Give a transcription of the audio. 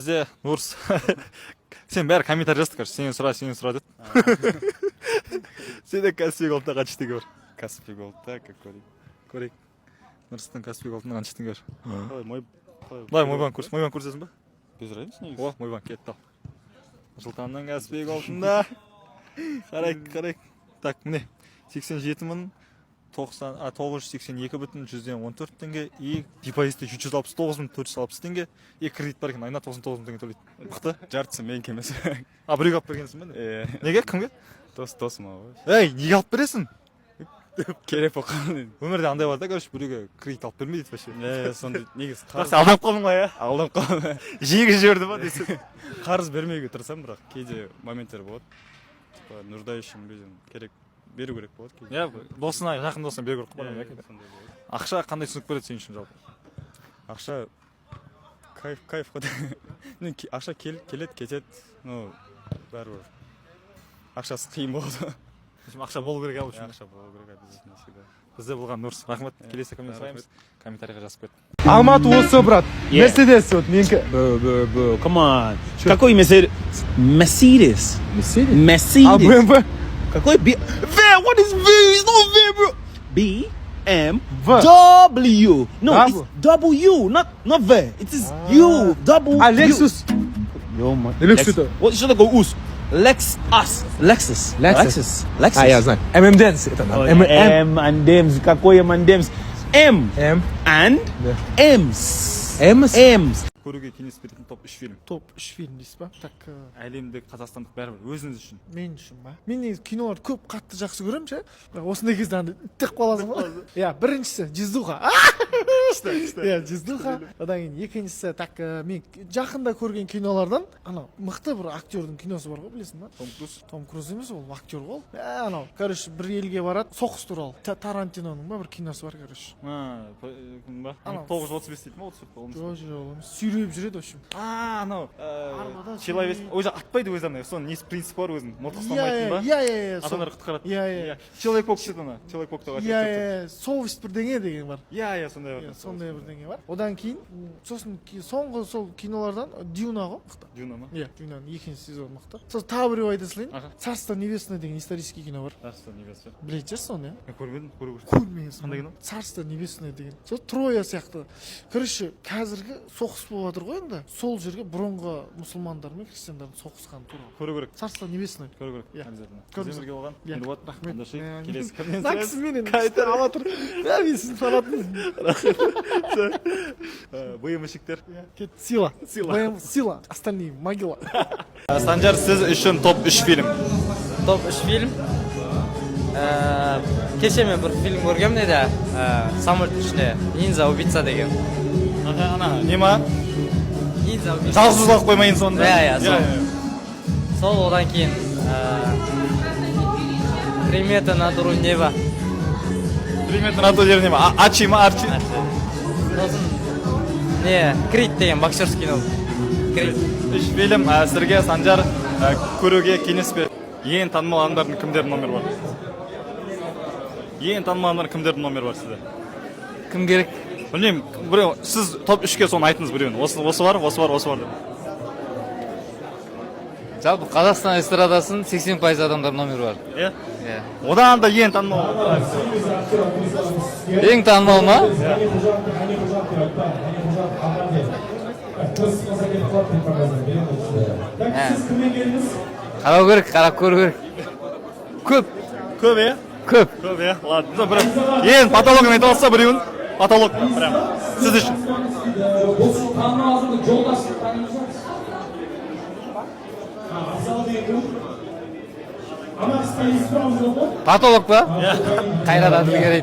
Бізде Нұрс. Сен бәрі комментарий жазды, короче, сенен сұра деді. Сенде Каспий Голдта қанша теңге бар? Каспий Голдта, как Көрейік. Нұрстың Каспий Голдтың қанша теңге бар? Давай, Мой банк көрсесің ба? без разницы негізі. О, мой банк кетті ал. Жылтанның Каспий Голдтында. Қарайық. Так, міне. 87.982.14 теңге и депозитте 369.460 теңге и кредит бар екен, айына 99 теңге төлейді. Мықты? Жартысы менікі емес. А, біреуге алып бергенсің ба? Неге? Кімге? Досым ғой. Ей, неге алып бересің? Керек болған. Өмірде андай бар да, короче, біреуге кредит алып бермейді вообще. Сондай негізі Сен алдап қалдың ғой, иә? алдап қалдым. Жиегі жіберді ма десең? Қарыз бермеуге тырысамын, бірақ кейде моменттер болады. Типа нуждающим людям беру керек болады кейде. Иә, досына, жақын досына беру керек қой. Ақша қандай түсінік береді сен үшін жалпы? Ақша кайф қой. Ақша келеді, кетеді. Ну, бәрібір. Ақшасы қиын болады. Ақша болу керек ал үшін. Ақша болу керек обязательно всегда. Бізде болған Нұрс. Рахмет. Келесі коммент сұраймыз. Комментарийға жазып кет. Алматы осы, брат. Мерседес вот менікі. Bro, come on. Какой Mercedes? Mercedes. Мерседес? А БМВ? Какой B? What is V? It's not V, bro. B M V. W. No, W. it's W, not V. It is U. W. А Lexus? Yo, man. Lexus это. Вот что такое ус? Lexus. А, я знаю. ММДэнс это. M and M's. Какой M and M's? M М. and Да. M's. M's. Көруге кеңес беретін топ 3 фильм. Топ 3 фильм дейсіз ба? Так, Әлемдегі қазақстандық бәрібір өзіңіз үшін. мен үшін ба? Мен негізі киноларды көп қатты жақсы көремін ше. Бірақ осындай кезде андай иттеп қаласың ба? Иә, біріншісі Жиздуха. Иә, Жиздуха. Одан кейін екіншісі так мен жақында көрген кинолардан анау мықты бір актердің киносы бар ғой, білесің ба? Том Круз емес, ол актер ғой ол. Анау, короче, бір елге барады, соғыс туралы. Тарантиноның ба бір киносы бар, короче. Кім ба? Анау. 935 дейді ма? 34. Жоқ, сүйреп жүреді, в общем. Анау. Арбада Человек. Өзі атпайды өзі. Соның несі принципі бар өзінің. Мылтық ұстамайтын ба? Иә. Адамдарды құтқарады. Иә. Человек-паук дейді ана. Человек-пауктағы. Иә, совесть бірдеңе деген бар. Иә, сондай бар. Сондай бірдеңе бар. Одан кейін сосын соңғы сол кинолардан Дюна ғой, мықты. Дюна ма? Иә, Дюнаның екінші сезоны мықты. Сосын тағы біреу айта салайын. Аха. Царство небесное деген исторический кино бар. Царство небесное. Білетін шығарсың оны, иә? Мен көрмедім, көру. Көрмеңіз. Қандай кино? Царство небесное деген. Сол Троя сияқты. Короче, қазіргі соғыс болып жатыр ғой енді. Сол жерге бұрынғы мұсылмандар мен христиандардың соғысқаны туралы. Көру керек. Царство небесное. Көру керек. Иә. Обязательно. Көріңіз. Сіздерге болған. Иә. Енді вот. Рахмет. Ондашейік. Келесі коммент Мына кісі менен ала тұр. Бәрі мен сіздің фанатыңыз. БМшіктер. Кет, сила. Сила. Остальные могила. Санжар, сіз үшін топ 3 фильм. Топ 3 фильм. Кеше мен бір фильм көргенмін еді. Самолет ішінде Нинза убийца деген. Ана, не ма? Нинза убийца. Жалғыз қалып қоймайын сонда. Иә, сол одан кейін Примета на дуру неба. Примета на ту жер не ма? Ачи ма? Арчи? Сосын не, Крид деген боксерский кино. Крид. 3 фильм. Сізге Санжар көруге кеңес береді. Ең танымал адамдардың кімдердің номері бар? Ең танымал адамдардың кімдердің номері бар сізде? Кім керек? Білмеймін, біреу, сіз топ 3-ке соны айтыңыз біреуін. Осы бар деп. Жалпы Қазақстан эстрадасын 80% адамдар номері бар. Иә? Одан да ең танымал. Ең танымал ма? Қарап көру керек. Көп, Көп, көп. Көп, ладно. Бір ең патологын айтып алса біреуін. Патолог, прям. Сіз үшін. Патолог па? Қайрат Әділгерей.